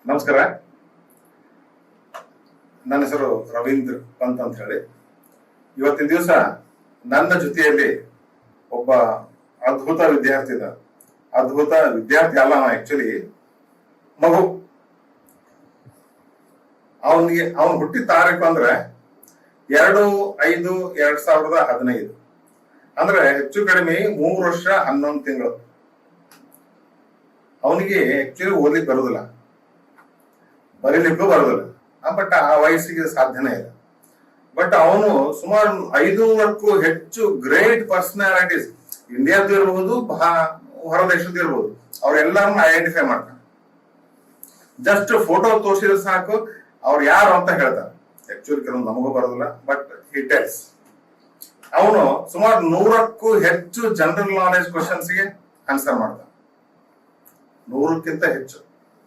ನಮಸ್ಕಾರ. ನನ್ನ ಹೆಸರು ರವೀಂದ್ರ ಪಂತ್ ಅಂತ ಹೇಳಿ. ಇವತ್ತಿನ ದಿವಸ ನನ್ನ ಜೊತೆಯಲ್ಲಿ ಒಬ್ಬ ಅದ್ಭುತ ವಿದ್ಯಾರ್ಥಿ ಇದ್ದ. ಅದ್ಭುತ ವಿದ್ಯಾರ್ಥಿ ಅಲ್ಲ, ಆಕ್ಚುಲಿ ಮಗು. ಅವನು ಹುಟ್ಟಿದ ತಾರೀಕು ಅಂದ್ರೆ 2/5/2015. ಅಂದ್ರೆ ಹೆಚ್ಚು ಕಡಿಮೆ 3 ವರ್ಷ 11 ತಿಂಗಳು. ಅವನಿಗೆ ಆಕ್ಚುಲಿ ಓದ್ಲಿಕ್ಕೆ ಬರುದಿಲ್ಲ, ಬರೀಲಿಕ್ಕೂ ಬರೋದಿಲ್ಲ. ಬಟ್ ಆ ವಯಸ್ಸಿಗೆ ಸಾಧ್ಯನೇ ಇಲ್ಲ. ಬಟ್ ಅವನು ಸುಮಾರು 500ಕ್ಕೂ ಹೆಚ್ಚು ಗ್ರೇಟ್ ಪರ್ಸನಾಲಿಟೀಸ್, ಇಂಡಿಯಾದ್ದು ಇರಬಹುದು, ಹೊರ ದೇಶದ್ದು ಇರಬಹುದು, ಅವರೆಲ್ಲರನ್ನ ಐಡೆಂಟಿಫೈ ಮಾಡ್ತಾನೆ. ಜಸ್ಟ್ ಫೋಟೋ ತೋರಿಸಿದ್ರೆ ಸಾಕು ಅವ್ರು ಯಾರು ಅಂತ ಹೇಳ್ತಾರೆ. ಆಕ್ಚುಲಿ ಕೆಲವೊಂದು ನಮಗೂ ಬರೋದಿಲ್ಲ, ಬಟ್ ಹಿ ಟೆಲ್ಸ್. ಅವನು ಸುಮಾರು 100ಕ್ಕೂ ಹೆಚ್ಚು ಜನರಲ್ ನಾಲೆಜ್ ಕ್ವಶನ್ಸ್ಗೆ ಆನ್ಸರ್ ಮಾಡ್ತಾನೆ. 100ಕ್ಕಿಂತ ಹೆಚ್ಚು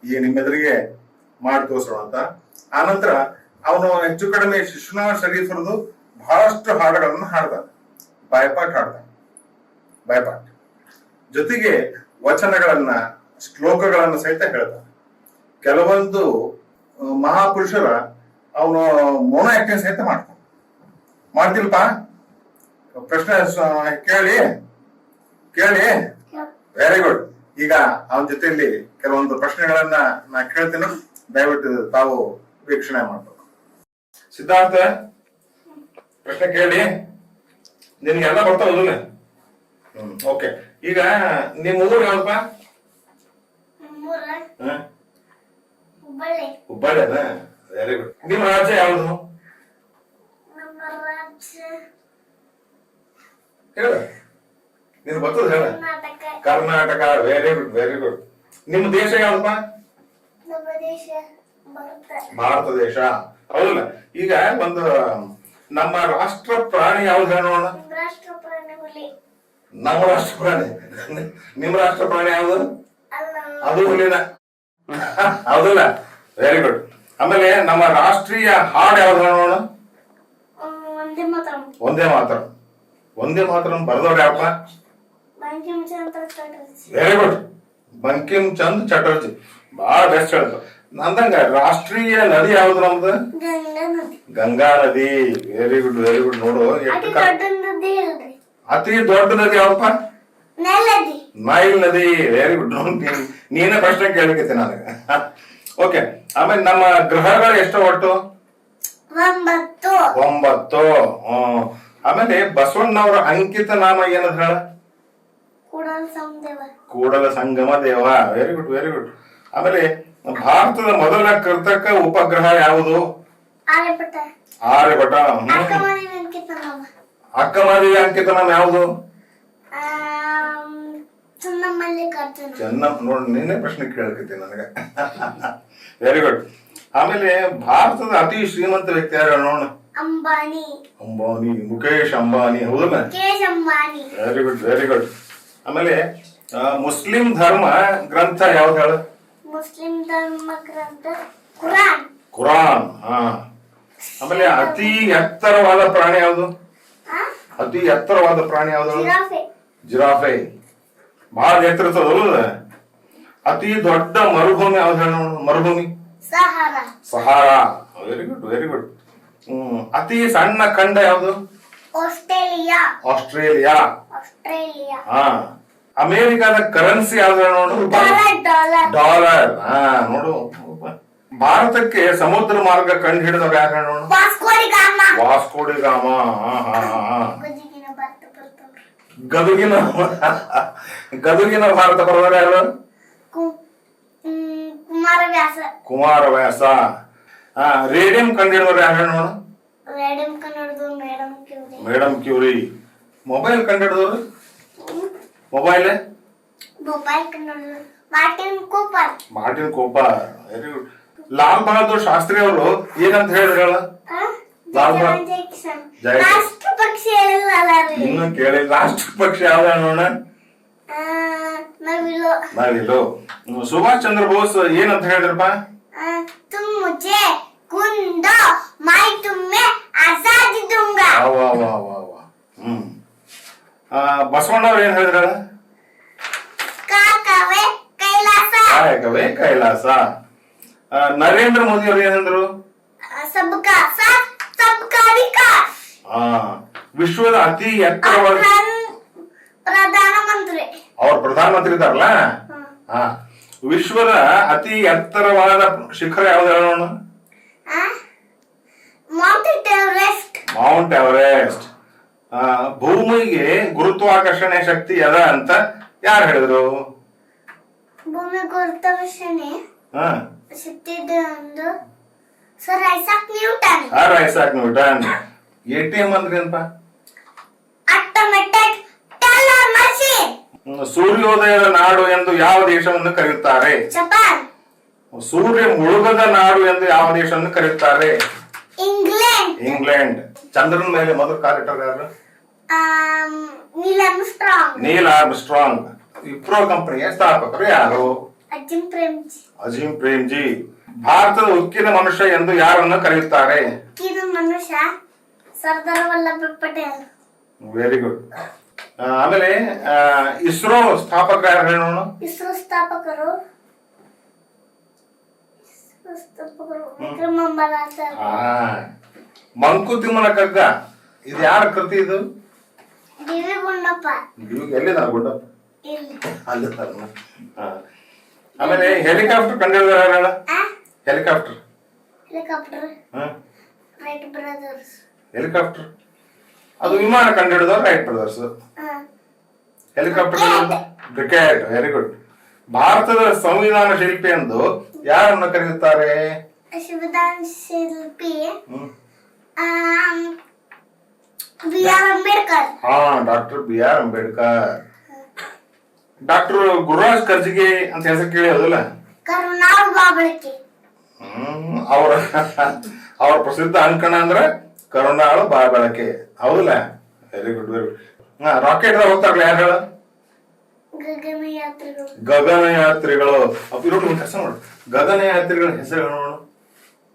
ಈ ನಿಮ್ಮೆದುರಿಗೆ ಮಾಡಿ ತೋರಿಸೋಣ ಅಂತ. ಆನಂತರ ಅವನು ಹೆಚ್ಚು ಕಡಿಮೆ ಶಿಶುನಾಳ್ ಶರೀಫರದು ಬಹಳಷ್ಟು ಹಾಡುಗಳನ್ನು ಹಾಡ್ತಾನೆ, ಬಾಯ್ಪಾಟ್ ಹಾಡ್ತಾನೆ, ಬಾಯ್ಪಾಟ್ ಜೊತೆಗೆ ವಚನಗಳನ್ನ, ಶ್ಲೋಕಗಳನ್ನ ಸಹಿತ ಹೇಳ್ತಾನೆ. ಕೆಲವೊಂದು ಮಹಾಪುರುಷರ ಅವನು ಮೌನ ಆಕ್ಟಿಂಗ್ ಸಹಿತ ಮಾಡ್ತಾನೆ. ಮಾಡ್ತಿಲ್ಪ? ಪ್ರಶ್ನೆ ಕೇಳಿ ವೆರಿ ಗುಡ್. ಈಗ ಅವನ ಜೊತೆಯಲ್ಲಿ ಕೆಲವೊಂದು ಪ್ರಶ್ನೆಗಳನ್ನ ನಾ ಕೇಳ್ತೀನಿ, ದಯವಿಟ್ಟು ತಾವು ವೀಕ್ಷಣೆ ಮಾಡ್ಬೇಕು. ಸಿದ್ಧಾರ್ಥ, ಪ್ರಶ್ನೆ ಕೇಳಿ. ನಿನ್ಗೆಲ್ಲ ಬರ್ತಾವಲ್ಲ? ಓಕೆ. ಈಗ ನಿಮ್ಮ ಊರು ಯಾವ್ದಪ್ಪ? ಹುಬ್ಬಳ್ಳಿ ಅದ? Very good. ನಿಮ್ಮ ರಾಜ್ಯ ಯಾವುದು? ಹೇಳ, ನೀನು ಬರ್ತದ ಹೇಳ. Karnataka. Very good, very good. ನಿಮ್ಮ ದೇಶ ಯಾವ್ದಪ್ಪ? ಭಾರತ ದೇಶ. ಹೌದಲ್ಲ? ಈಗ ಒಂದು ನಮ್ಮ ರಾಷ್ಟ್ರ ಪ್ರಾಣಿ ಯಾವ್ದು ಹೇಳೋಣ? ನಮ್ಮ ರಾಷ್ಟ್ರ ಪ್ರಾಣಿ. ನಿಮ್ಮ ರಾಷ್ಟ್ರ ಪ್ರಾಣಿ ಯಾವ್ದು? ಅದು ಹುಲಿನ. ಹೌದಲ್ಲ? Very good. ಆಮೇಲೆ ನಮ್ಮ ರಾಷ್ಟ್ರೀಯ ಹಾಡು ಯಾವ್ದು ಹೇಳೋಣ? ಒಂದೇ ಮಾತರಂ. ಒಂದೇ ಮಾತರಂ ಬರೆದವ್ರು ಯಾವಪ್ಪ? ವೆರಿ ಗುಡ್, ಬಂಕಿಮ್ ಚಂದ್ ಚಟರ್ಜಿ. ಬಹಳ ಬೆಸ್ಟ್ ಹೇಳ್ತು. ಅಂದಂಗ ರಾಷ್ಟ್ರೀಯ ನದಿ ಯಾವ್ದು ನಮ್ದು? ಗಂಗಾ ನದಿ. Very good, very good. ನೋಡು, ಅತಿ ದೊಡ್ಡ ನದಿ ಯಾವಪ್ಪ? ನೈಲ್ ನದಿ. Very good. ನೀನೇ ಪ್ರಶ್ನೆ ಕೇಳಲಿಕ್ಕೆ ನನಗೆ. ಓಕೆ. ಆಮೇಲೆ ನಮ್ಮ ಗ್ರಹಗಳು ಎಷ್ಟು ಒಟ್ಟು? 9. ಆಮೇಲೆ ಬಸವಣ್ಣವರ ಅಂಕಿತ ನಾಮ ಏನದ ಹೇಳ? Kudala Sangama Deva. Very good, very good. ಆಮೇಲೆ ಭಾರತದ ಮೊದಲ ಕೃತಕ ಉಪಗ್ರಹ ಯಾವುದು? ಆರ್ಯಭಟ. ಅಕ್ಕಮಹಾದೇವಿ ಅಂಕಿತ ನಾಮ ಯಾವುದು? ನೋಡಿ, ನಿನ್ನೆ ಪ್ರಶ್ನೆ ಕೇಳಕತ್ತೀನಿ ನನಗೆ. Very good. ಆಮೇಲೆ ಭಾರತದ ಅತಿ ಶ್ರೀಮಂತ ವ್ಯಕ್ತಿ ಯಾರು ನೋಡ? ಅಂಬಾನಿ. ಮುಖೇಶ್ ಅಂಬಾನಿ. ಹೌದಲ್ಲ? Very good, very good. ಆಮೇಲೆ ಮುಸ್ಲಿಂ ಧರ್ಮ ಗ್ರಂಥ ಯಾವ್ದು ಹೇಳ? ಮುಸ್ಲಿಂ ಧರ್ಮ ಗ್ರಂಥ ಕುರಾನ್. ಆಮೇಲೆ ಅತಿ ಎತ್ತರವಾದ ಪ್ರಾಣಿ ಯಾವುದು? ಅತಿ ಎತ್ತರವಾದ ಪ್ರಾಣಿ ಯಾವುದು? ಜಿರಾಫೆ. ಬಹಳ ಎತ್ತರದ. ಅತಿ ದೊಡ್ಡ ಮರುಭೂಮಿ ಯಾವ್ದು ಹೇಳ? ಮರುಭೂಮಿ Sahara. Very good, very good. ಅತಿ ಸಣ್ಣ ಖಂಡ ಯಾವುದು? ಆಸ್ಟ್ರೇಲಿಯಾ. ಅಮೇರಿಕಾದ ಕರೆನ್ಸಿ ಯಾವ್ದು ನೋಡು? ಡಾಲರ್. ನೋಡು, ಭಾರತಕ್ಕೆ ಸಮುದ್ರ ಮಾರ್ಗ ಕಂಡು ಹಿಡಿದವ್ರು ಯಾರು ನೋಡು? ವಾಸ್ಕೋಡಿ ಗಾಮ. ಗದುಗಿನ ಭಾರತ ಬರೋರು ಯಾರು? ಕುಮಾರವ್ಯಾಸ. ರೇಡಿಯಂ ಕಂಡು ಹಿಡಿದವ್ರು ಯಾರು ನೋಡು? Madam Curie. ಮೊಬೈಲ್ ಕಂಡು ಹಿಡಿದವ್ರು? Mobile Martin Cooper. Very good. Lal Bahadur Shastri ಅವರು ಏನಂತ ಹೇಳಿದ್ರಲ್ಲ? ಲಾಲ್ ಇನ್ನು ಕೇಳಿ. ರಾಷ್ಟ್ರ ಪಕ್ಷಿ ಯಾವ್ದು ನೋಡ? ನವಿಲು. ಸುಭಾಷ್ ಚಂದ್ರ ಬೋಸ್ ಏನಂತ ಹೇಳಿದ್ರಪ್ಪ? ಬಸವಣ್ಣವ್ರು ಏನ್ ಹೇಳಿದ್ರ? ಕಾಯಕವೇ ಕೈಲಾಸ. ನರೇಂದ್ರ ಮೋದಿ ಅವರು ಏನಂದ್ರು? सबका साथ सबका विकास. ವಿಶ್ವದ ಅತಿ ಎತ್ತರವಾದ ಪ್ರಧಾನಮಂತ್ರಿ ಅವ್ರ ಪ್ರಧಾನಮಂತ್ರಿ ಇದಾರಲ್ಲ, ವಿಶ್ವದ ಅತಿ ಎತ್ತರವಾದ ಶಿಖರ ಯಾವ್ದು ಹೇಳೋಣ? Mount Everest. ಭೂಮಿಗೆ ಗುರುತ್ವಾಕರ್ಷಣೆ ಶಕ್ತಿ ಅದ ಅಂತ ಯಾರು ಹೇಳಿದ್ರು? ಭೂಮಿ ಗುರುತ್ವಾಕರ್ಷಣೆ ಶಕ್ತಿ ಒಂದು sir Isaac Newton. Isaac Newton. ATM ಅಂದ್ರೆ ಏನಪ್ಪ? Automatic teller machine. ಸೂರ್ಯೋದಯದ ನಾಡು ಎಂದು ಯಾವ ದೇಶವನ್ನು ಕರೆಯುತ್ತಾರೆ? ಜಪಾನ್. ಸೂರ್ಯ ಮುಳುಗದ ನಾಡು ಎಂದು ಯಾವ ದೇಶವನ್ನು ಕರೆಯುತ್ತಾರೆ? ಇಂಗ್ಲೆಂಡ್. ಇಂಗ್ಲೆಂಡ್. ಚಂದ್ರನ ಮೇಲೆ ಮೊದಲು ಕಾಲಿಟ್ಟರು ಯಾರು? ನೀಲ್ ಆರ್ಮ್ಸ್ಟ್ರಾಂಗ್. ನೀಲ್ ಆರ್ಮ್ಸ್ಟ್ರಾಂಗ್. ಇಸ್ರೋ ಕಂಪನಿಯ ಸ್ಥಾಪಕರು ಯಾರು? ಅಜಿಂ ಪ್ರೇಮ್ಜಿ. ಅಜಿಂ ಪ್ರೇಮ್ಜಿ. ಭಾರತದ ಉಕ್ಕಿನ ಮನುಷ್ಯ ಎಂದು ಯಾರನ್ನು ಕರೆಯುತ್ತಾರೆ? ಉಕ್ಕಿನ ಮನುಷ್ಯ ಸರ್ದಾರ್ ವಲ್ಲಭಾಯ್ ಪಟೇಲ್. Very good. ಆಮೇಲೆ ಇಸ್ರೋ ಸ್ಥಾಪಕರು ಯಾರು ಹೇಳೋಣ? ಇಸ್ರೋ ಸ್ಥಾಪಕರು ವಿಕ್ರಮಾಂಬರ ಸರ್. ಮಂಕುತಿಮ್ಮನ ಕಗ್ಗ ಇದು ಯಾರ ಕೃತಿ? ಇದು ಡಿ.ವಿ. ಗುಂಡಪ್ಪ. ಎಲ್ಲಿದ ಗುಂಡಪ್ಪ? ಇಲ್ಲಿ. ಅಲ್ಲಿದ್ದಾರ. ಆಮೇಲೆ ಹೆಲಿಕಾಪ್ಟರ್ ಕಂಡಿಡಿದ ಯಾರ? Helicopter. Helicopter Wright brothers. Helicopter ಅದು ವಿಮಾನ ಕಂಡಿಡಿದವರು Wright brothers. Helicopter cricket. Very good. ಭಾರತದ ಸಂವಿಧಾನ ಶಿಲ್ಪಿ ಎಂದು ಯಾರನ್ನು ಕರೆಯುತ್ತಾರೆ? ಸಂವಿಧಾನ ಶಿಲ್ಪಿ ಬಿ.ಆರ್. ಅಂಬೇಡ್ಕರ್. ಡಾಕ್ಟರ್ ಬಿ.ಆರ್. ಅಂಬೇಡ್ಕರ್. ಡಾಕ್ಟರ್ ಗುರುರಾಜ್ ಕರ್ಜಿಗೆ ಅಂತ ಹೆಸರು ಕೇಳಿಯೋದಿಲ್ಲ? ಕರುಣಾಳು ಬಾಬಳಕೆ. ಅವರ ಪ್ರಸಿದ್ಧ ಅಂಕಣ ಅಂದ್ರೆ ಕರುಣಾಳು ಬಾಬಳಕೆ. ಹೌದಲ್ಲ? Very good, very good. Rocket ಹೋಗ್ತಾರಲ್ಲ ಯಾರು ಹೇಳ? ಗಗನಯಾತ್ರಿಗಳು. ಗಗನಯಾತ್ರಿಗಳು. ಕೆಲಸ ಮಾಡು. ಗಗನಯಾತ್ರಿಗಳ ಹೆಸರು ನೋಡು.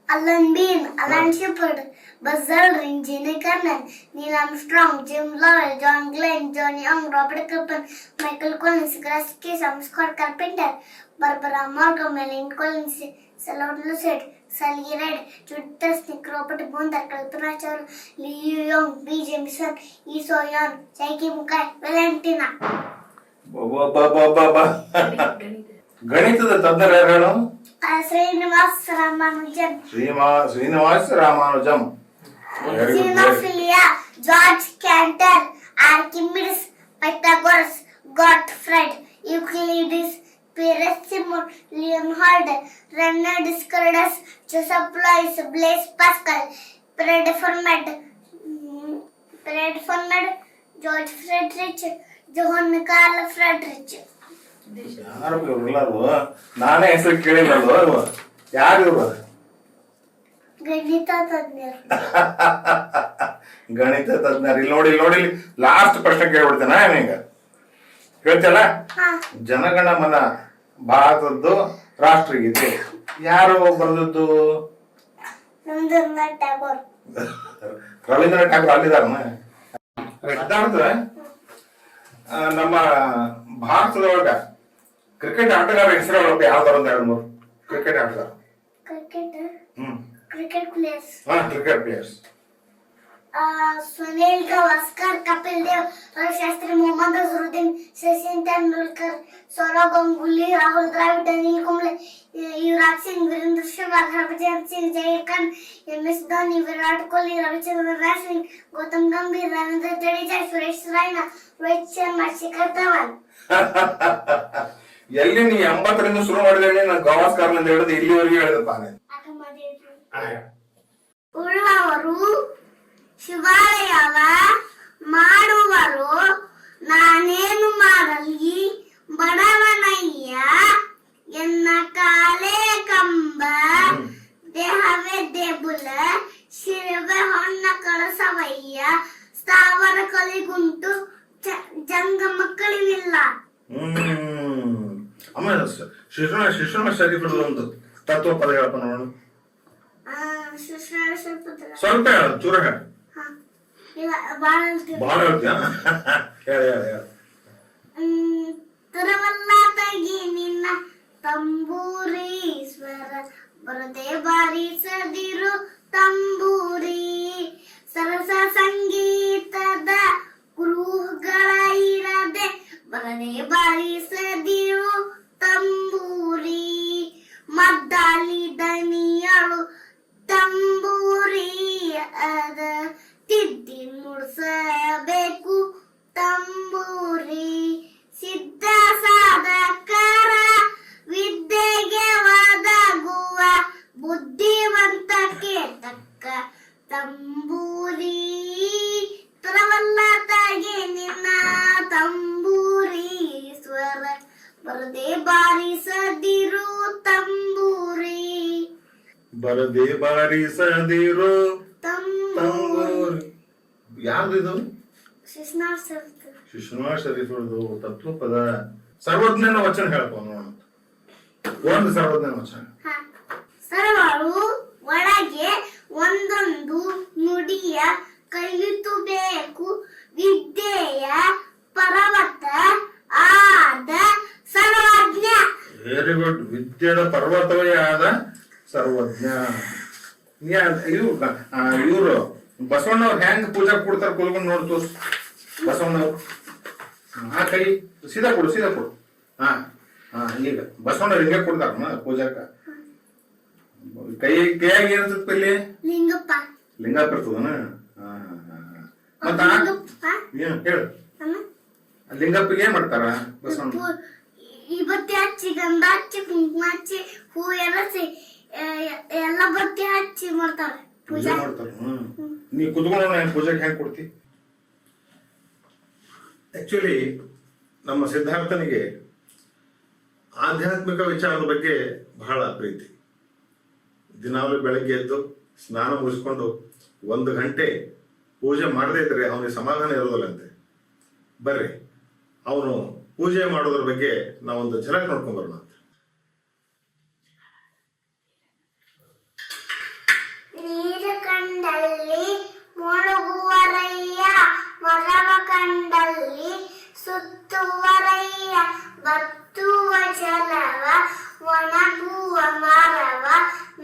Alan Bean, Alan Shepard, Buzz Aldrin, Gene Cernan, Neil Armstrong, Jim Lloyd, John Glenn, Johnny Young, Robert Crippen, Michael Collins, Gus Grissom, Scott Carpenter, Barbara Morgan, Eileen Collins, Shannon Lucid, Sally Ride, Judy Resnik, Robert Bondar, Kalpana Chawla, Li Yuyang, B ಜೇಮ್ಸನ್, ಈ ಸೋಯಾನ್, ಜೈಕಿ ಮುಕಾಯ್, ವ್ಯಾಲೆಂಟಿನಾ. ಗಣಿತದ ತಜ್ಞರು ಯಾರು ಹೇಳು? Srinivas Ramanujan. Srinivas Ramanujam. Xenophila, George Cantor, Archimedes, Pythagoras, Gottfried, Euclides, Paracelsus, Leonhard, René Descartes, Joseph Lois, Blaise Pascal, Frederick, George Friedrich, Johann Carl Friedrich. ಯಾರು ಇವ್ರಲ್ಲದು? ನಾನೇ ಹೆಸರು ಕೇಳಿಲ್ಲದು. ಯಾರು ಇವರು? ಗಣಿತ ತಜ್ಞರು. ಗಣಿತ ತಜ್ಞರು. ಇಲ್ಲಿ ನೋಡಿ, ಇಲ್ಲಿ ನೋಡಿ, ಲಾಸ್ಟ್ ಪ್ರಶ್ನೆ ಕೇಳ್ಬಿಡ್ತೇನೆ ಈಗ. ಹೇಳ್ತಲ್ಲ, ಜನಗಣ ಮನ ಭಾರತದ್ದು ರಾಷ್ಟ್ರಗೀತೆ ಯಾರು ಬರೆದದ್ದು? ರವೀಂದ್ರನಾಥ್ ಟ್ಯಾಗೋರ್. ರವೀಂದ್ರನಾಥ್ ಟ್ಯಾಗೋರ್ ಅಲ್ಲಿದಾರ? ನಮ್ಮ ಭಾರತದೊಳಗ ಕ್ರಿಕೆಟ್ ಆಟಗಾರ ಹೆಸರು ಯಾವ್ದಾರ ಒಂದು 2-3 ಕ್ರಿಕೆಟ್ ಆಟಗಾರ. Cricket players. Cricket players. Sunil Gavaskar, Kapil Dev, Ravi Shastri, Mohammad Azharuddin, Sachin Tendulkar, Sourav Ganguly, Rahul Dravid, Anil Kumble, Yuvraj Singh, Virender Sehwag, Harbhajan Singh, Zaheer Khan, MS Dhoni, Virat Kohli, Ravichandran Ashwin, Gautam Gambhir, Ravindra Jadeja, Suresh Raina, Rohit Sharma, Shikhar Dhawan. ಎಲ್ಲಿ ನೀ 80ರಿಂದ ಶುರು ಮಾಡಿದ್ರೆ ನಾನು ಗವಾಸ್ಕರ್ನಿಂದ ಹೇಳಿದ ಇಲ್ಲಿವರೆಗೆ ಹೇಳಿದಪ್ಪ. ಉಳುವವರು ಶಿವಾಲಯವ ಮಾಡುವರು, ನಾನೇನು ಮಾಡಲಿ ಬಡವನಯ್ಯ, ಎನ್ನ ಕಾಲೇ ಕಂಬ, ದೇಹವೇ ದೇಬುಲ, ಶಿರವೇ ಹೊನ್ನ ಕಳಸವಯ್ಯ, ಸ್ಥಾವರ ಕಲಿಗುಂಟು ಜಂಗ ಮಕ್ಕಳಿವಿಲ್ಲ. ಆಮೇಲೆ ಶಿಕ್ಷಣ ಶರೀಫದ ಒಂದು ತತ್ವ ಪದ ಹೇಳಪ್ಪ ನೋಡೋಣ. ಸ್ವಲ್ಪ ಹೇಳ, ಚೂರ ಹೇಳ. ಬಾಳ ಹೇಳ್ತೀಯ? ಹೇಳ. ತಿರುವಲ್ಲ ತಗಿ ನಿನ್ನ ತಂಬೂರೀಶ್ವರ ಬರದೆ ಬಾರಿಸದಿರು ತಂಬೂರಿ ಮದ್ದಾಲಿ ದನಿಯಳು ತಂಬೂರಿ ಅದ ತಿದ್ದಿ ಮುಡ್ಸಬೇಕು ತಂಬೂರಿ ಸಿದ್ಧ ಸಾಧಕರ ವಿದ್ಯೆಗೆ ಒದಗುವ ಬುದ್ಧಿವಂತಕ್ಕೆ ತಕ್ಕ ತಂಬೂರಿ ತರವಲ್ಲ ತಾಗೆ ನಿನ್ನ ತಂಬೂರಿ ಸ್ವರ ಬರದೆ ಬಾರಿಸದಿರು ತಂಬೂರಿ ಬರದೆ ಬಾರಿಸದಿರು ತಂಬೂರಿ. ಯಾವ್ದು ಇದು? ಶಿಶುನಾಳ ಶರೀಫರದು ತತ್ವಪದ. ಸರ್ವಜ್ಞನ ವಚನ ಹೇಳ್ಕೊ ನೋಡ. ಒಂದು ಸರ್ವಜ್ಞನ ವಚನ. ಸರ್ವರು ಒಳಗೆ ಒಂದೊಂದು ನುಡಿಯ ಕಲಿತುಬೇಕು ವಿದ್ಯೆಯ ಪರ್ವತ ಆದ ಸರ್ವಜ್ಞ. Very good. ವಿದ್ಯೆಯ ಪರ್ವತವೇ ಆದ ಸರ್ವಜ್ಞ. ಇವ್ರು ಬಸವಣ್ಣವ್ರು ಹೆಂಗ್ ಪೂಜಾ ಕೊಡ್ತಾರ ಕುಲ್ಕೊಂಡು ನೋಡ್ತು ಬಸವಣ್ಣವ್ರು. ಆ ಕೈ ಸೀದಾ ಕೊಡು ಸೀದಾ ಕೊಡು. ಹಾ ಹಾ ಈಗ ಬಸವಣ್ಣವ್ರು ಹಿಂಗೆ ಕೊಡ್ತಾರ ಪೂಜಾಕ. ಕೈಯಾಗಿ ಏನಿರ್ತದ ಇಲ್ಲಿ? ಲಿಂಗಪ್ಪ. ಲಿಂಗಪ್ಪ ಇರ್ತದನ. ಮತ್ತ ಏನ್ ಹೇಳು, ಲಿಂಗಪ್ಪಿಗೆ ಏನ್ ಮಾಡ್ತಾರ ಬಸವಣ್ಣ? ಬತ್ತಿ ಹಚ್ಚಿ ಗಂಧ ಹಚ್ಚಿ ಕುಂಕುಮ ಹಚ್ಚಿ ಹೂ ಎಲ್ಲ ಬತ್ತಿ ಹಚ್ಚಿ ಮಾಡ್ತಾರೆ ಪೂಜೆ ಮಾಡ್ತಾರ. ನೀ ಕುತ್ಕೊಂಡು ಪೂಜೆಗೆ ಹೆಂಗ್ ಕೊಡ್ತಿ? ಆಕ್ಚುಲಿ ನಮ್ಮ ಸಿದ್ಧಾರ್ಥನಿಗೆ ಆಧ್ಯಾತ್ಮಿಕ ವಿಚಾರದ ಬಗ್ಗೆ ಬಹಳ ಪ್ರೀತಿ. ದಿನಾಲು ಬೆಳಗ್ಗೆ ಎದ್ದು ಸ್ನಾನ ಮುಗಿಸ್ಕೊಂಡು 1 ಗಂಟೆ ಪೂಜೆ ಮಾಡದೇ ಇದ್ರೆ ಅವನಿಗೆ ಸಮಾಧಾನ ಇರೋದಿಲ್ಲಂತೆ. ಬರ್ರಿ ಅವನು ಪೂಜೆ ಮಾಡೋದ್ರ ಬಗ್ಗೆ ನಾವೊಂದು ಝಲಕ್ ನೋಡ್ಕೊಂಡ್ ಬರೋಣ. ನೀರು ಕಂಡಲ್ಲಿ ಮುಳುಗುವರಯ್ಯ ಮರವ ಕಂಡಲ್ಲಿ ಸುತ್ತುವರಯ್ಯ ಬತ್ತುವ ಜಲವ ಒಣಗುವ ಮರವ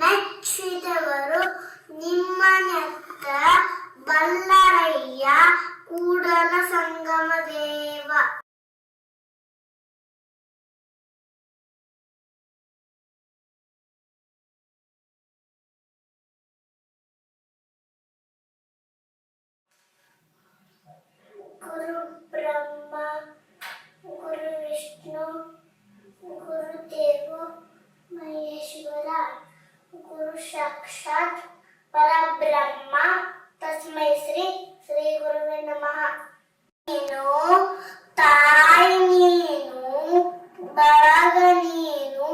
ಮೆಚ್ಚಿದವರು ನಿಮ್ಮನೆತ್ತ ಬಲ್ಲರಯ್ಯ ಕೂಡಲ ಸಂಗಮ ದೇವ. ಗುರು ಬ್ರಹ್ಮ ಗುರು ವಿಷ್ಣು ಗುರುದೇವ ಮಹೇಶ್ವರ ಗುರು ಸಾಕ್ಷಾತ್ ಪರಬ್ರಹ್ಮ ತಸ್ಮೈ ಶ್ರೀ ಶ್ರೀ ಗುರುವೇ ನಮಃ. ನೀನು ತಾಯಿ ನೀನು ಬಳಗ ನೀನು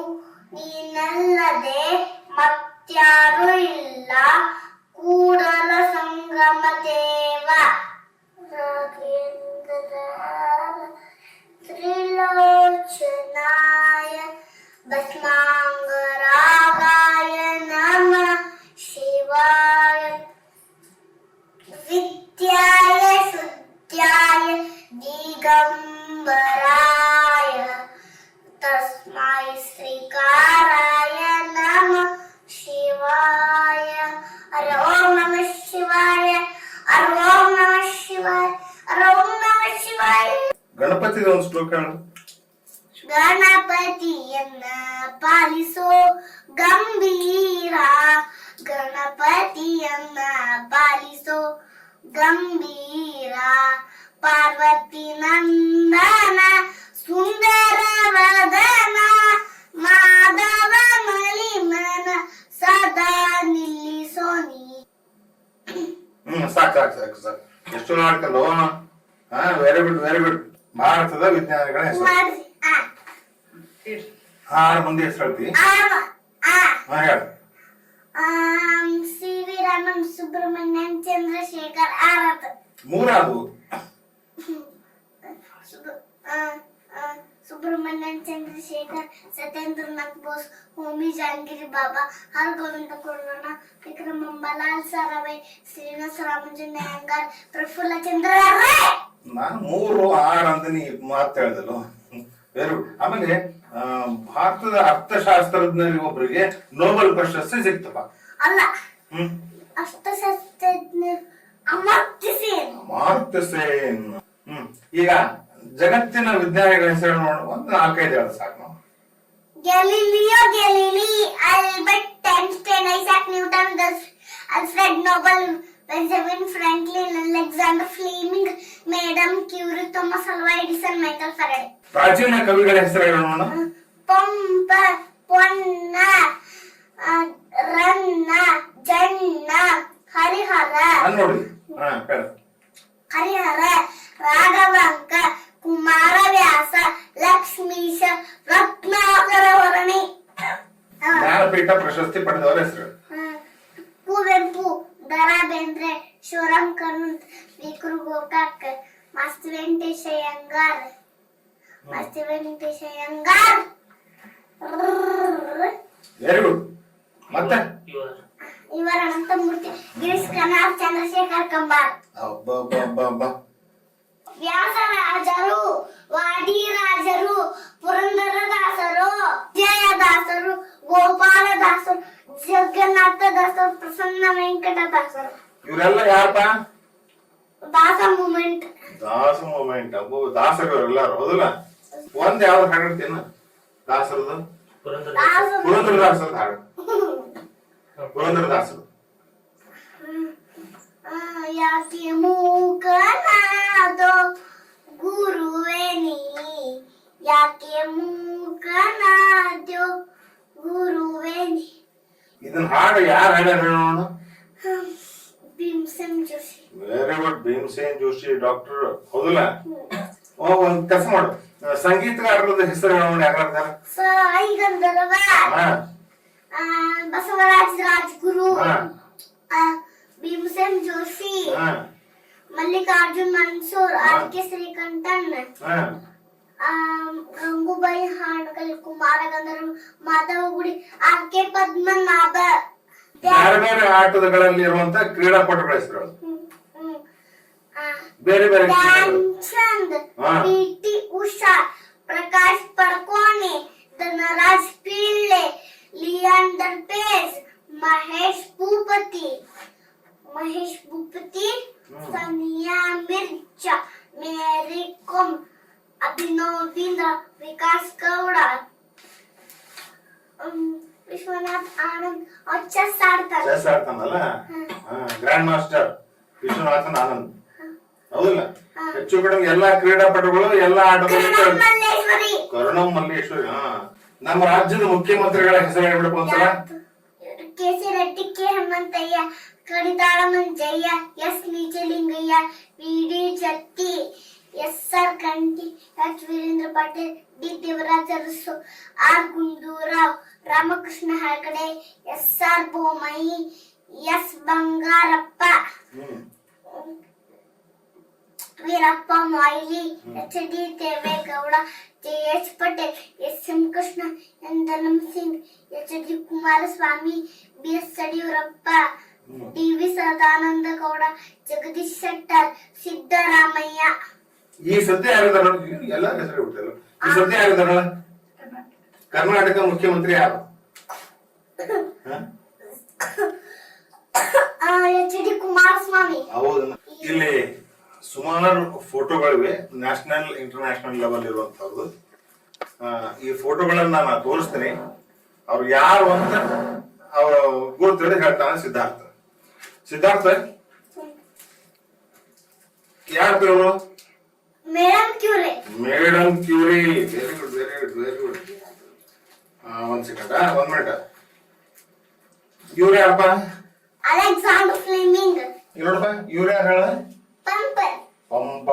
ನೀನಲ್ಲದೆ ಮತ್ಯಾರು ಇಲ್ಲ ಕೂಡಲ ಸಂಗಮ ದೇವ. ರಾಘೇಂದ್ರ ತ್ರಿಲೋಚನಾಯ ಭಸ್ಮಾಂಗರಾಗಾಯ ನಮಃ ಶಿವಾಯ ವಿದ್ಯಾಯ ಶುದ್ಧಾಯ ದಿಗಂಬರಾಯ ತಸ್ಮೈ ಶ್ರೀಕಾರಾಯ ನಮಃ ಶಿವಾಯ. ಹರಿ ಓಂ ನಮಃ ಶಿವಾಯ. ಹರಿ ಓಂ ನಮಃ ಶಿವಾಯ. ಹರಿ ಓಂ ನಮಃ ಶಿವಾಯ. ಗಣಪತಿ ಒಂದು ಶ್ಲೋಕ ಹೇಳು. ಗಣಪತಿಯನ್ನ ಪಾಲಿಸೋ ಗಂಭೀರ ಗಣಪತಿಯನ್ನ ಪಾಲಿಸೋ ಗಂಭೀರ ಪಾರ್ವತಿ ನಂದನ ಸುಂದರ ವದನ ಮಾಧವ ಮಲಿಮನ ಸದಾ ನಿಲ್ಲಿಸೋ ನೀ. ಸಾಕು ಸಾಕು ಸಾಕು ಸಾಕು. ಎಷ್ಟು ಮಾಡ್ಕಲ್ವ? Very good very good. ಭಾರತದ ವಿಜ್ಞಾನಿಗಳ ಹೆಸರು 6 ಮಂದಿ ಹೆಸರು ಹೇಳ್ತಿ? ಹೇಳು. ಸಿ ವಿ ರಾಮನ್, ಸುಬ್ರಹ್ಮಣ್ಯನ್, ಚಂದ್ರಶೇಖರ್, ಆರತ್. 3 ಆದವು. ಸುಬ್ರಹ್ಮಣ್ಯನ್, ಚಂದ್ರಶೇಖರ್, ಸತ್ಯೇಂದ್ರನಾಥ್ ಬೋಸ್, ಹೋಮಿ ಜಹಾಂಗೀರ್ ಬಾಬಾ, ಹರಗೋವಿಂದ ಖುರಾನ, ವಿಕ್ರಮ್ ಅಂಬಾಲಾಲ್ ಸಾರಾಭಾಯ್, ಶ್ರೀನಿವಾಸ ರಾಮಜನ್ ಅಯ್ಯಂಗಾರ್, ಪ್ರಫುಲ್ಲ ಚಂದ್ರ ರೈ. ನಾನು 3, 6 ಅಂತ ನೀ ಮಾತು ಹೇಳ್ದಲ್ಲ. Very good. ಆಮೇಲೆ ಭಾರತದ ಅರ್ಥಶಾಸ್ತ್ರಜ್ಞರಿಗೆ ಒಬ್ಬರಿಗೆ ನೋಬೆಲ್ ಪ್ರಶಸ್ತಿ ಸಿಕ್ತಪ್ಪ. ಅಲ್ಲ, ಅರ್ಥಶಾಸ್ತ್ರಜ್ಞ ಅಮರ್ತ್ಯ ಸೇನ್. ಅಮರ್ತ್ಯ ಸೇನ್. ಈಗ ಜಗತ್ತಿನ ವಿಜ್ಞಾನಿಗಳ ಹೆಸರು ನೋಡು, ಒಂದು 4-5 ಹೇಳ ಸಾಕು ನಾವು. Galileo Galilei, Albert Einstein, Isaac Newton, Alfred Nobel, Benjamin Franklin, Alexander Fleming, Madame Curie, Thomas Alva Edison, Michael Faraday. ಪ್ರಾಚೀನ ಕವಿಗಳ ಹೆಸರು ನೋಡ. ಪಂಪ, ಪೊನ್ನ, ರನ್ನ, ಜನ್ನ, ಹರಿಹರ. ನೋಡಿ ಹೇಳ. ಹರಿಹರ, ರಾಘವಾಂಕ, ಕುಮಾರವ್ಯಾಸ, ಲಕ್ಷ್ಮೀಶ, ರತ್ನಾಕರ ವರ್ಣಿ. ಜ್ಞಾನಪೀಠ ಪ್ರಶಸ್ತಿ ಪಡೆದವರ ಹೆಸರು. ಕುವೆಂಪು, ದ.ರಾ ಬೇಂದ್ರೆ, ಶಿವರಾಮ್ ಕಾರಂತ್, ವಿ.ಕೃ ಗೋಕಾಕ್, ಮಾಸ್ತಿ ವೆಂಕಟೇಶ ಅಯ್ಯಂಗಾರ್. Very good. ಮತ್ತೆ ಇವರ ಅನಂತಮೂರ್ತಿ, ಗಿರೀಶ್ ಕರ್ನಾಡ್, ಚಂದ್ರಶೇಖರ್ ಕಂಬಾರ್. ವ್ಯಾಸರಾಜರು, ವಾದಿರಾಜರು, ಪುರಂದರದಾಸರು, ಜಯದಾಸರು, ಗೋಪಾಲದಾಸರು, ಜಗನ್ನಾಥದಾಸರು, ಪ್ರಸನ್ನ ವೆಂಕಟದಾಸರು. ಇವರೆಲ್ಲ ಯಾರಪ್ಪ? ದಾಸ ಮೂಮೆಂಟ್. ದಾಸ ಮೂಮೆಂಟ್. ದಾಸರು ಎಲ್ಲಾರು ಹೌದಲ್ಲ. ಒಂದ್ ಯಾವ್ದು ಹಾಡಿರ್ತೀನ ದಾಸರದು? ಪುರಂದರದಾಸರದ ಹಾಡು. ಪುರಂದರದಾಸರು. ಯಾಕೆ ಮೂಕನಾದೋ ಗುರುವೇ ನೀ, ಯಾಕೆ ಮೂಕನಾದೋ ಗುರುವೇ ನೀ. ಇದನ್ನ ಹಾಡು ಯಾರು ಹಾಡ್ಯಾರ ನೋಡೋಣ? Bhimsen Joshi. Very good. Bhimsen Joshi doctor ಹೌದಲ್ಲ. ಒಂದ್ ಕೆಲಸ ಮಾಡು, ಸಂಗೀತಗಾರರದ ಹೆಸರು ಹೇಳೋಣ. ಯಾರ್ಯಾರ? ಸಾಯಿ ಗಂಧರ್ವ, ಬಸವರಾಜ ರಾಜ್ಗುರು, ಭೀಮಸೇನ್ ಜೋಶಿ, ಮಲ್ಲಿಕಾರ್ಜುನ್ ಮನ್ಸೂರ್, ಆರ್.ಕೆ. ಶ್ರೀಕಂಠನ್, ಗಂಗೂಬಾಯಿ ಹಾಡ್ಗಲ್, ಕುಮಾರ ಗಂಧರ್ವ, ಮಾಧವ ಗುಡಿ, ಆರ್.ಕೆ. ಪದ್ಮನಾಭ. ಬೇರೆ ಬೇರೆ ಆಟಗಳಲ್ಲಿ ಇರುವಂತ ಕ್ರೀಡಾಪಟುಗಳ ಹೆಸರು ಬೇರೆ ಬೇರೆ. ಧ್ಯಾನ್ಚಂದ್, ಪಿ.ಟಿ. ಉಷಾ, ಪ್ರಕಾಶ್ ಪಡ್ಕೋಣೆ, ಧನರಾಜ್ ಪಿಳ್ಳೆ, ಲಿಯಾಂಡರ್ ಪೇಸ್, ಮಹೇಶ್ ಭೂಪತಿ, ಸಾನಿಯಾ ಮಿರ್ಜಾ, ಮೇರಿ ಕೋಮ್, ಅಭಿನವ್ ಬಿಂದ್ರಾ, ವಿಕಾಸ್ ಗೌಡ, ವಿಶ್ವನಾಥ್ ಆನಂದ್. ಚೆಸ್ ಆಡ್ತಾನಲ್ಲ, ಗ್ರ್ಯಾಂಡ್ ಮಾಸ್ಟರ್ ವಿಶ್ವನಾಥನ್ ಆನಂದ್ ಹೌದಲ್ಲ. ಹೆಚ್ಚು ಕಡಿಮೆ ಎಲ್ಲಾ ಕ್ರೀಡಾಪಟುಗಳು ಎಲ್ಲಾ ಆಟದಲ್ಲಿ. ಕರುಣಂ ಮಲ್ಲೇಶ್ವರಿ. ನಮ್ಮ ರಾಜ್ಯದ ಮುಖ್ಯಮಂತ್ರಿಗಳ ಹೆಸರು ಹೇಳ್ಬಿಡಪ್ಪ ಒಂದ್ಸಲ. ಕೆ.ಸಿ. ರೆಡ್ಡಿ, ಕೆ. ಹನುಮಂತಯ್ಯ, ಕಡಿದಾಳ ಮಂಜಯ್ಯ, ಎಸ್. ನಿಜಲಿಂಗಯ್ಯ, ವಿ.ಡಿ. ಜತ್ತಿ, ಎಸ್.ಆರ್. ಕಂಠಿ, ಎಚ್. ವೀರೇಂದ್ರ ಪಾಟೀಲ್, ಡಿ. ದೇವರಾಜ ಅರಸು, ಆರ್. ಗುಂಡೂರಾವ್, ರಾಮಕೃಷ್ಣ ಹೆಗಡೆ, ಎಸ್.ಆರ್. ಬೊಮ್ಮಾಯಿ, ಎಸ್. ಬಂಗಾರಪ್ಪ, ವೀರಪ್ಪ ಮೊಯ್ಲಿ, ಎಚ್. ಡಿ. ದೇವೇಗೌಡ, ಜೆ.ಎಚ್. ಪಟೇಲ್, ಎಸ್. ಎಂ. ಕೃಷ್ಣ, ಎನ್. ಧನಂ ಸಿಂಗ್, ಎಚ್. ಡಿ. ಕುಮಾರಸ್ವಾಮಿ, ಬಿ. ಎಸ್. ಯಡಿಯೂರಪ್ಪ, ಡಿ. ವಿ. ಸದಾನಂದ ಗೌಡ, ಜಗದೀಶ್ ಶೆಟ್ಟರ್, ಸಿದ್ದರಾಮಯ್ಯ. ಈ ಸದ್ಯ ಯಾರಿದಾರ? ಎಲ್ಲ ಹೆಸರು ಬಿಟ್ಟಲ್ಲ. ಈ ಸದ್ಯ ಯಾರಿದಾರ? ಕರ್ನಾಟಕ ಮುಖ್ಯಮಂತ್ರಿ ಯಾರು? ಎಚ್. ಡಿ. ಕುಮಾರಸ್ವಾಮಿ. ಹೌದು. ಇಲ್ಲಿ ಸುಮಾರು ಫೋಟೋಗಳಿವೆ, ನ್ಯಾಷನಲ್ ಇಂಟರ್ನ್ಯಾಷನಲ್ ಲೆವೆಲ್ ಇರುವಂತಹದ್ದು. ಈ ಫೋಟೋಗಳನ್ನ ನಾನು ತೋರಿಸ್ತೀನಿ. ಅವ್ರು ಯಾರು ಅಂತ ಅವ್ರ ಗುರುತು ಹೇಳ್ತಾನೆ. ಸಿದ್ಧಾರ್ಥ ಯಾರು ಅವರು? Madam Curie. Madam Curie. Very good, very good, very good. ಒಂದ್ ಸೆಕೆಂಡ್, 1 ಮಿನಿಟ್. ಇವ್ರು ಯಾರಪ್ಪ? Alexander Fleming. ನೋಡಪ್ಪ, ಇವ್ರು ಯಾರು ಹೇಳ? ಪಂಪ.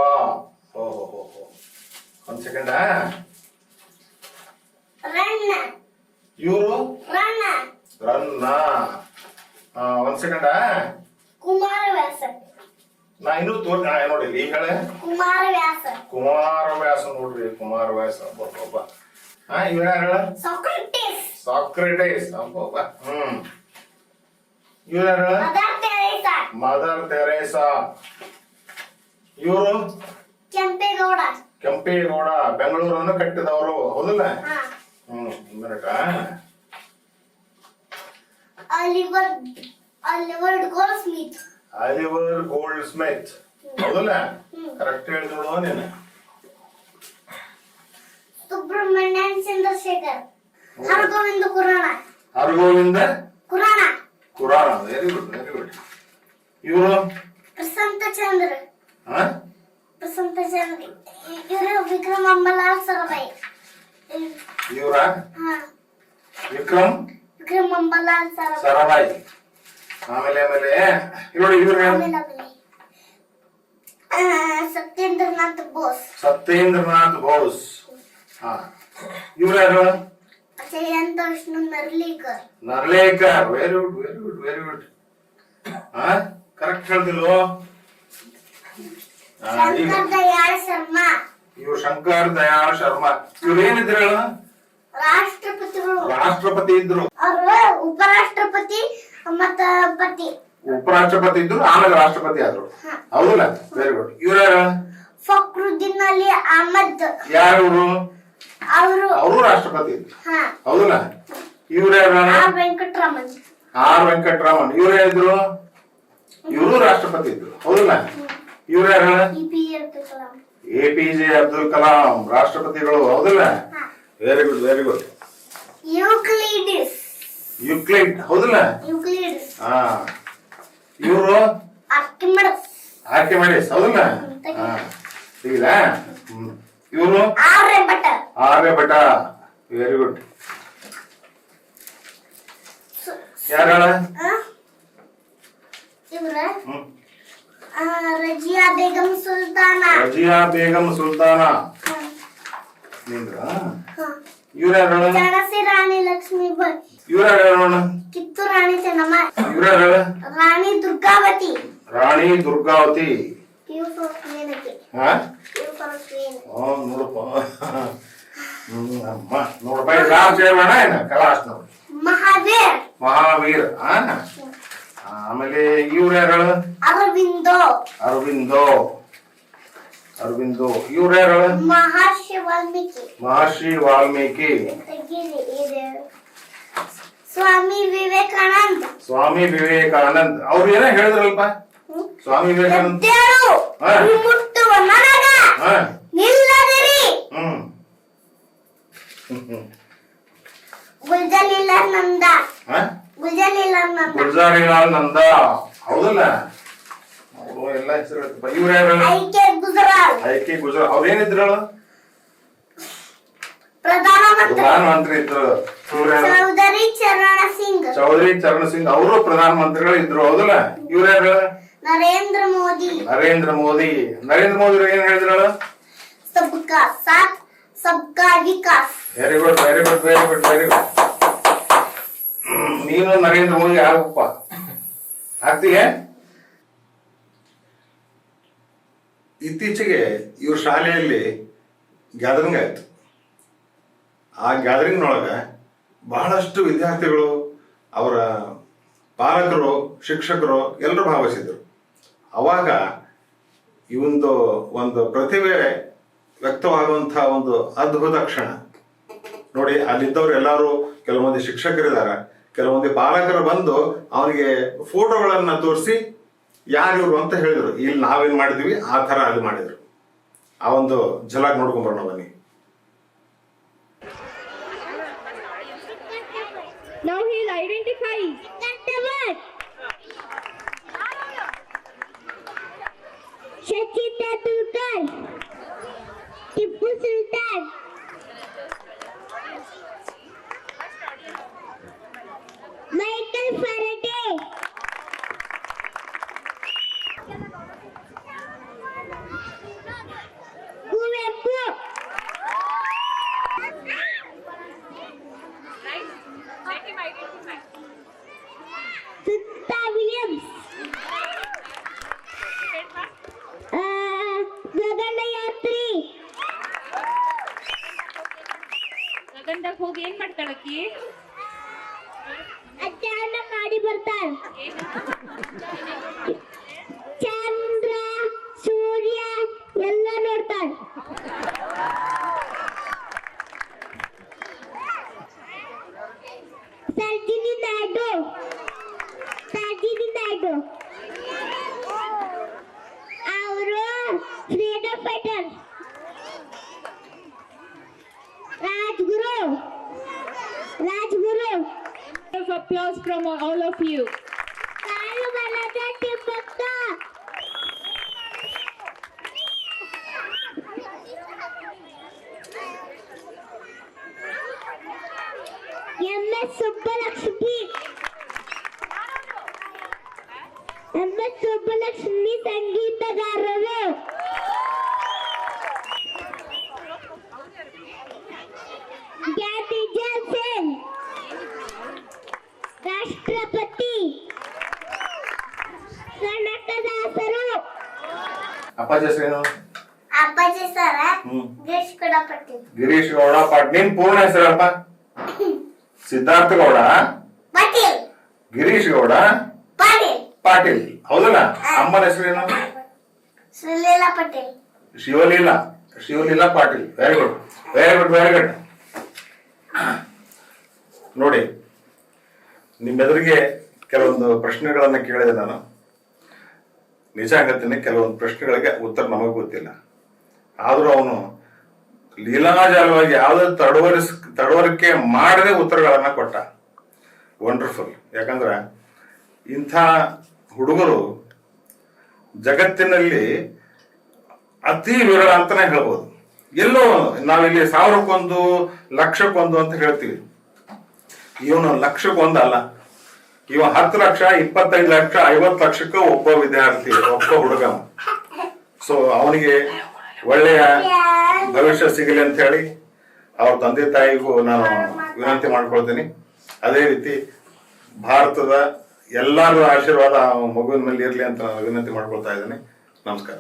ಓಹೋ. ಒಂದ್ ಸೆಕೆಂಡ್. ರನ್ನ. ಇವರು ರನ್ನ. ಒಂದ್ ಸೆಕೆಂಡ್. ಕುಮಾರವ್ಯಾಸ. ನಾ ಇನ್ನೂ ನೋಡಿ ಈ ಹೇಳ. ಕುಮಾರವ್ಯಾಸ ನೋಡ್ರಿ, ಕುಮಾರವ್ಯಾಸ. ಒಬ್ಬ ಇವ್ರ ಯಾರು ಹೇಳ? ಸಾಕ್ರೆಟಿಸ್. ಇವ್ರ ಯಾರು ಹೇಳ? Mother Teresa. ಇವರು ಕೆಂಪೇಗೌಡ, ಬೆಂಗಳೂರನ್ನು ಕಟ್ಟಿದವರು ಹೌದಲ್ಲ. ಮಿನಿಟ. Oliver Goldsmith. ಹೌದಲ್ಲ. ಕರೆಕ್ಟ್ ಹೇಳಿ ನೋಡುವ ನೀನು. Har Gobind Khorana. Har Gobind Khorana. Khorana. Very good, very good. ಇವರು ಪ್ರಶಾಂತ ಚಂದ್ರ. ಪ್ರಶಾಂತ ಚಂದ್ರ. ಇವರು ವಿಕ್ರಮ್ ಅಂಬಲಾಲ್ ಸರಾಭಾಯಿ. ಇವರ ವಿಕ್ರಮ್ ಅಂಬಲಾಲ್ ಸರಾಭಾಯಿ. ಆಮೇಲೆ ಆಮೇಲೆ ನೋಡಿ ಇವ್ರ ಸತ್ಯೇಂದ್ರನಾಥ್ ಬೋಸ್. ಸತ್ಯೇಂದ್ರನಾಥ್ ಬೋಸ್. ಇವ್ರ ಯಾರು? Jayant Vishnu Narlikar. Narlikar. Very good, very good, very good. Correct ಹೇಳ್ತಿಲ್ವೋ? ಶಂಕರ್ ದಯಾಳ್ ಶರ್ಮಾ. ಇವ್ರು ಶಂಕರ್ ದಯಾಳ್ ಶರ್ಮಾ. ಇವ್ರು ಏನಿದ್ರು ಹೇಳ? ರಾಷ್ಟ್ರಪತಿಗಳು. ರಾಷ್ಟ್ರಪತಿ ಇದ್ರು. ಅವರು ಉಪರಾಷ್ಟ್ರಪತಿ ಮತ್ತ ಪತಿ. ಉಪರಾಷ್ಟ್ರಪತಿ ಇದ್ರು, ಆಮೇಲೆ ರಾಷ್ಟ್ರಪತಿ ಆದ್ರು. ಹೌದಲ್ಲ? Very good. ಇವ್ರ ಫಕ್ರುದ್ದೀನ್ ಅಲಿ ಅಹಮದ್. ಯಾರು? ಅವರು ರಾಷ್ಟ್ರಪತಿ ಇದ್ರು. ಹೌದಲ್ಲ? ಇವ್ರ ಆರ್ ವೆಂಕಟರಾಮನ್. ಆರ್ ವೆಂಕಟರಾಮನ್. ಇವ್ರ ಇದ್ರು? ಇವರು ರಾಷ್ಟ್ರಪತಿ ಇದ್ರು. ಹೌದಲ್ಲ? ಇವ್ರ ಎಪಿಜೆ ಅಬ್ದುಲ್ ಕಲಾಂ ರಾಷ್ಟ್ರಪತಿಗಳು. ಹೌದಲ್ಲ? Very good, very good. Euclid. ಹೌದಲ್ಲ? ಇವರು ಆರ್ಕಿಮಿಡೀಸ್. ಹೌದಲ್ಲ? ಸಿಗಿದ. ಇವರು ಆರ್ಯಭಟ. Very good. ಯಾರ? ರಜಿಯಾ ಬೇಗಂ ಸುಲ್ತಾನ. ರಜಿಯಾ ಬೇಗಂ ಸುಲ್ತಾನ. ಇವ್ರ ಝಾನ್ಸಿ ರಾಣಿ ಲಕ್ಷ್ಮೀಬಾಯಿ. ಇವ್ರ ಕಿತ್ತೂರು ರಾಣಿ ಚೆನ್ನಮ್ಮ. ಇವ್ರ ರಾಣಿ ದುರ್ಗಾವತಿ. ರಾಣಿ ದುರ್ಗಾವತಿ. ನೋಡಪ್ಪ ನೋಡಪ್ಪ ಕಲಾಸ್ ನೋಡಿ. ಮಹಾವೀರ್. ಮಹಾವೀರ್. ಆಮೇಲೆ ಇವ್ರ ಯಾರು? ಅರವಿಂದೋ. ಅರವಿಂದೋ. ಅರವಿಂದೋ. ಇವ್ರ ಯಾರು? ಮಹರ್ಷಿ ವಾಲ್ಮೀಕಿ. ಮಹರ್ಷಿ ವಾಲ್ಮೀಕಿ. ಸ್ವಾಮಿ ವಿವೇಕಾನಂದ. ಸ್ವಾಮಿ ವಿವೇಕಾನಂದ್. ಅವ್ರು ಏನೋ ಹೇಳಿದ್ರಲ್ಪ? ಸ್ವಾಮಿ ವಿವೇಕಾನಂದ ಮುಟ್ಟುವ ನನಗ ನಿಲ್ಲದಿರಿ. ಗುಲ್ಜಾರಿಲಾಲ್ ನಂದ. ಗುಲ್ಜಾರಿಲಾಲ್ ನಂದ. ಹೌದಲ್ಲ? ಅವರು ಎಲ್ಲ ಹೆಸರು. ಇವ್ರ ಯಾರು? ಐಕೆ ಗುಜರಾಲ್. ಐಕೆ ಗುಜರಾಲ್. ಅವ್ರ ಏನಿದ್ರು? ಪ್ರಧಾನಮಂತ್ರಿ ಇದ್ರು. ಚೌಧರಿ ಚರಣ ಸಿಂಗ್. ಚೌಧರಿ ಚರಣ ಸಿಂಗ್ ಅವರು ಪ್ರಧಾನಮಂತ್ರಿಗಳು ಇದ್ರು. ಹೌದಲ್ಲ? ಇವ್ರ ಯಾರು? ನರೇಂದ್ರ ಮೋದಿ. ನರೇಂದ್ರ ಮೋದಿ. ನರೇಂದ್ರ ಮೋದಿ ಏನ್ ಹೇಳಿದ್ರು? ಸಬ್ಕಾ ಸಾಥ್ ಸಬ್ಕಾ ವಿಕಾಸ್. Very good, very good, very good, very good. ನೀನು ನರೇಂದ್ರ ಮೋದಿ ಆಗಪ್ಪ. ಆಗ್ತೀಯ? ಇತ್ತೀಚೆಗೆ ಇವ್ರ ಶಾಲೆಯಲ್ಲಿ ಗ್ಯಾದರಿಂಗ್ ಆಯ್ತು. ಆ ಗ್ಯಾದರಿಂಗ್ ನೊಳಗ ಬಹಳಷ್ಟು ವಿದ್ಯಾರ್ಥಿಗಳು, ಅವರ ಪಾಲಕರು, ಶಿಕ್ಷಕರು ಎಲ್ಲರೂ ಭಾಗವಹಿಸಿದ್ರು. ಅವಾಗ ಒಂದು ಪ್ರತಿಭೆ ವ್ಯಕ್ತವಾಗುವಂತಹ ಒಂದು ಅದ್ಭುತ ಕ್ಷಣ ನೋಡಿ. ಅಲ್ಲಿದ್ದವ್ರು ಎಲ್ಲರೂ, ಕೆಲವೊಂದು ಶಿಕ್ಷಕರಿದ್ದಾರೆ, ಕೆಲವೊಂದು ಪಾಲಕರು ಬಂದು ಅವನಿಗೆ ಫೋಟೋಗಳನ್ನ ತೋರಿಸಿ ಯಾರು ಇವರು ಅಂತ ಹೇಳಿದ್ರು. ಇಲ್ಲಿ ನಾವೇನ್ ಮಾಡಿದ್ವಿ ಆ ತರ ಅಲ್ಲಿ ಮಾಡಿದ್ರು. ಆ ಒಂದು ಝಲಕ್ ನೋಡ್ಕೊಂಡ್ ಬರೋಣ ಬನ್ನಿ. Now he is identified. Shachit Tendulkar, Tipu Sultan, Michael Faraday, Kuvempu, Sutta Williams, ಗಗನಯಾತ್ರಿ. ಗಗನದಾಗ ಹೋಗಿ ಏನ್ ಮಾಡ್ತಾಳಕ್ಕಿ? ಅಧ್ಯಯನ ಮಾಡಿ ಬರ್ತಾಳ. ಚಂದ್ರ ಸೂರ್ಯ ಎಲ್ಲ ನೋಡ್ತಾಳ. ಸರ್ಜಿನಿ ನಾಯ್ಡು ಅವರು freedom fighter. Rajguru of applause from all of you. ಕಾಲು ಬಲದ ತಿಮ್ಮಕ್ಕ MS ಸುಬ್ಬಲಕ್ಷ್ಮಿ ಸಂಗೀತಗಾರರು ಜ್ಞಾತಿ ಜಾಸೆನ್ ರಾಷ್ಟ್ರಪತಿ ಕನಕದಾಸರು ಅಪ್ಪಾಜಿ ಹೆಸರೇನು? ಅಪ್ಪಾಜಿ ಸರ ಹ್ಮ್. ಗಿರೀಶ್ ಕೂಡ ಪಟ್ಟೀಲ್. ಗಿರೀಶ್ ಗೌಡ ಪಾಟೀಲ್. ನಿನ್ ಪೂರ್ಣ ಹೆಸರಪ್ಪ? ಸಿದ್ಧಾರ್ಥ ಗೌಡ, ಪಾಟೀಲ್. ಗಿರೀಶ್ ಗೌಡ ಪಾಟೀಲ್. ಪಾಟೀಲ್, ಹೌದಲ್ಲ? ಅಮ್ಮನ ಹೆಸರೇನು? Sulila Patel. Shivaleela Patil. Very good, very good, very good. ನೋಡಿ, ನಿಮ್ಮೆದುರಿಗೆ ಕೆಲವೊಂದು ಪ್ರಶ್ನೆಗಳನ್ನ ಕೇಳಿದೆ ನಾನು. ನಿಜ ಆಗತ್ತೀನಿ, ಕೆಲವೊಂದು ಪ್ರಶ್ನೆಗಳಿಗೆ ಉತ್ತರ ನಮಗೆ ಗೊತ್ತಿಲ್ಲ. ಆದ್ರೂ ಅವನು ಲೀಲಾಜಾಲವಾಗಿ ಯಾವುದೇ ತಡವರಿಕೆ ಮಾಡದೆ ಉತ್ತರಗಳನ್ನ ಕೊಟ್ಟ. ವಂಡರ್ಫುಲ್. ಯಾಕಂದ್ರೆ ಇಂಥ ಹುಡುಗರು ಜಗತ್ತಿನಲ್ಲಿ ಅತಿ ವಿರಳ ಅಂತಾನೆ ಹೇಳ್ಬೋದು. ಎಲ್ಲೋ ನಾವಿಲ್ಲಿ 1000ಕ್ಕೊಂದು, ಲಕ್ಷಕ್ಕೊಂದು ಅಂತ ಹೇಳ್ತೀವಿ. ಇವನು ಲಕ್ಷಕ್ಕೊಂದು ಅಲ್ಲ, ಇವ 10 ಲಕ್ಷ, 25 ಲಕ್ಷ, 50 ಲಕ್ಷಕ್ಕೆ ಒಬ್ಬ ವಿದ್ಯಾರ್ಥಿ, ಒಬ್ಬ ಹುಡುಗ. ಸೊ ಅವನಿಗೆ ಒಳ್ಳೆಯ ಭವಿಷ್ಯ ಸಿಗಲಿ ಅಂತ ಹೇಳಿ ಅವ್ರ ತಂದೆ ತಾಯಿಗೂ ನಾನು ವಿನಂತಿ ಮಾಡ್ಕೊಳ್ತೀನಿ. ಅದೇ ರೀತಿ ಭಾರತದ ಎಲ್ಲರ ಆಶೀರ್ವಾದ ಆ ಮಗುವಿನ ಮೇಲೆ ಇರಲಿ ಅಂತ ನಾನು ವಿನಂತಿ ಮಾಡ್ಕೊಳ್ತಾ ಇದ್ದೀನಿ. ನಮಸ್ಕಾರ.